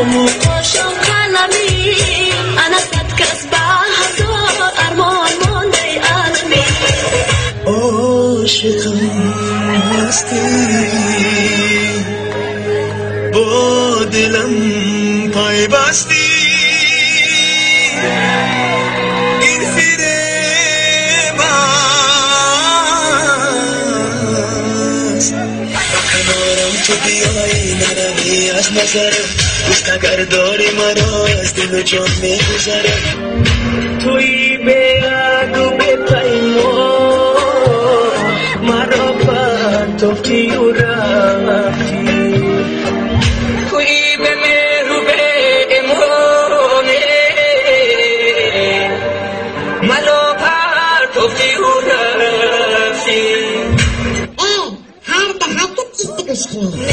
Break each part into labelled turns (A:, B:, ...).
A: قاشم قلمی انا صد کس به هزار ارمان مانده علمی
B: عاشقم هستی با دلم پای بستی این فریب است کنارم تو بیایی نرمی از نظرم دوست اگر داری مرا از دل و جان میگذره توی به یاد و به پیمان مرا پرتافتی و رفتی توی به مهر و به امانه مرا پرتافتی و رفتی
C: هر دهت چیزی گوش کنی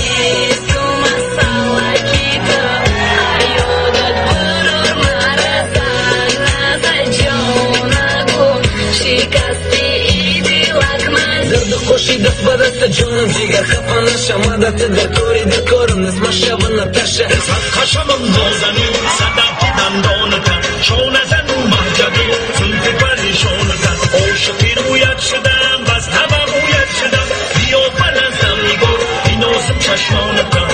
B: خوشی دست به دست جانم جیگر خفا نشم عادت در کاری در کارم نیست من شب نتشه خشمم نازنی صدف دندانتم شو نزن محجبی زلف پریشانتم عاشقی رویت شدم بس تمامویت شدم بیا پرستم نگار این آسم چشمانتم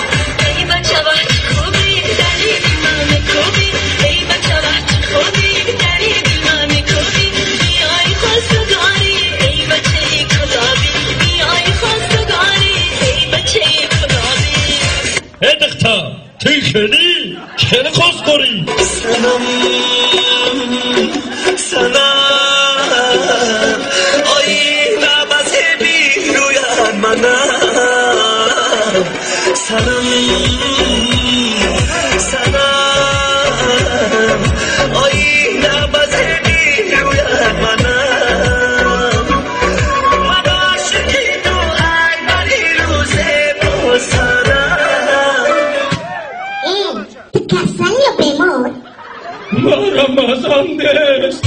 A: ای بچه وقت خوبی داری من میکوبی ای بچه وقت خوبی داری من میکوبی بیای خواستگاری ای بچه کلابی
D: دختر توی خیلی خوز کاری
B: سلام آی لباس بی رویت منم سلام آی لباس بی رویت منم من عاشقی تو اکبری روزه بسرم
D: رمضان دست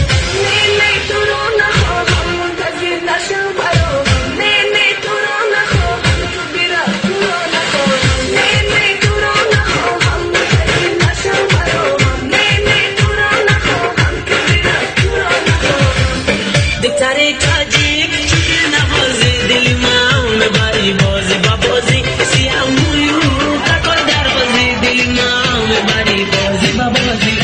A: نه تو رو نخواهم منتظر نشم برام نه تو رو نخواهم تو بیرا تو رو نخواهم نه تو رو نخواهم منتظر نشم برام نه تو رو نخواهم تو بیرا تو رو نخواهم
B: دکتری تاجیک چیزی نبازی دلی من ببری بازی با بازی سیام مویو تکل در بازی دلی من ببری بازی با بازی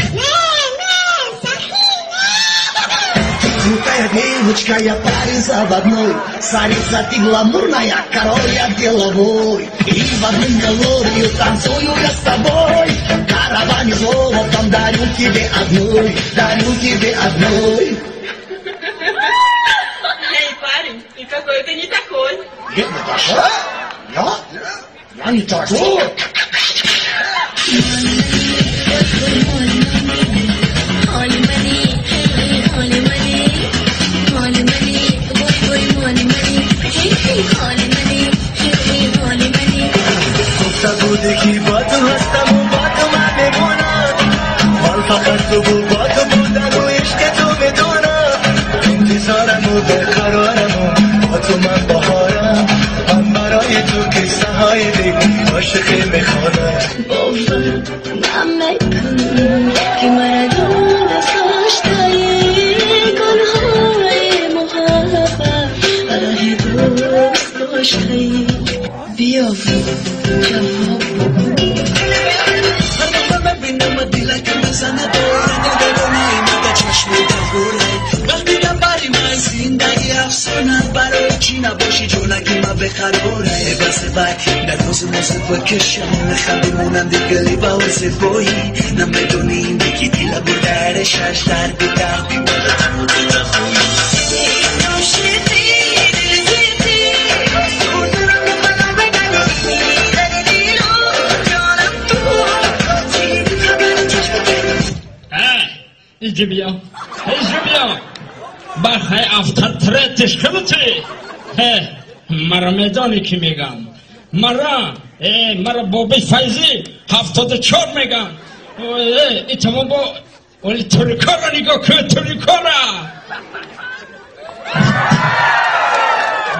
E: Крутая девочка, парень заводной, царица ты гламурная, король я деловой. И в одну мелодию танцую я с тобой. Караване золотом дарю тебе одной.
A: Эй, парень, и какой ты не такой?
E: Я не такой? Я не такой.
B: گفته بودی که با تو هستم و با تو من بمونم حال فقط تو با تو بودن و عشق تو بدونم انتظارم و برقرارم و با تو من بهارم من برای تو قصه های دیگه عاشقی میخوانم
A: باور نمیکنم که مردم دست داری گلهای محبت برای دوست داشتی بیا جواب
B: هر ببینم دیلک میزنه دورانه نگه چشم دبوره وقتی نبری من زندگی افسانه برای چی نباشی جونگی من بخروره بس بک نگوز نوزه بکشم نخم بمونم دیگلی با وزه بایی نمیدونی این دیگی دیل بودر شش در بودم بیمارم و دیل خوی
D: ایجی بیا برخواه افتر تش خلطی مرا میدانی که میگم مرا بابی فیضی 74 میگم ای تمام با ولی توریکا را نگاه که توریکا را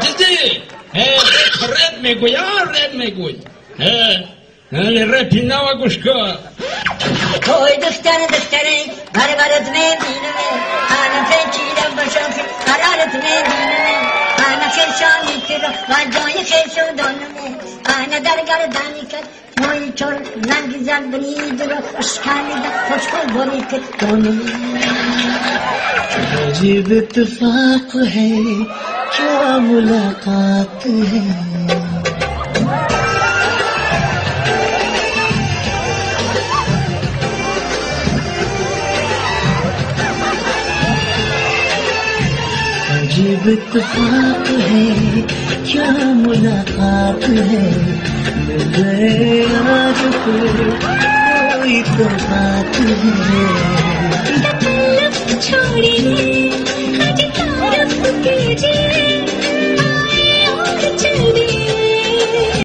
D: دیدی رد میگوی Rapinava Gushko.
C: Koy dıştarı, garibaret me dinle. Ana fençide başım, hararet me dinle. Ana keşan itiro, vajoy keşo donne. Ana dargar danikar, moy chor, nan güzel bridro, işkalida hoşkoy boniket donne.
B: अजीब इत्तेफाक है क्या मुलाकात है अजीब इत्तेफाक है क्या मुलाकात है मिल गए आज फिर कोई तो बात है
A: छोड़िए आज तारफ कीजिए आए और चलिए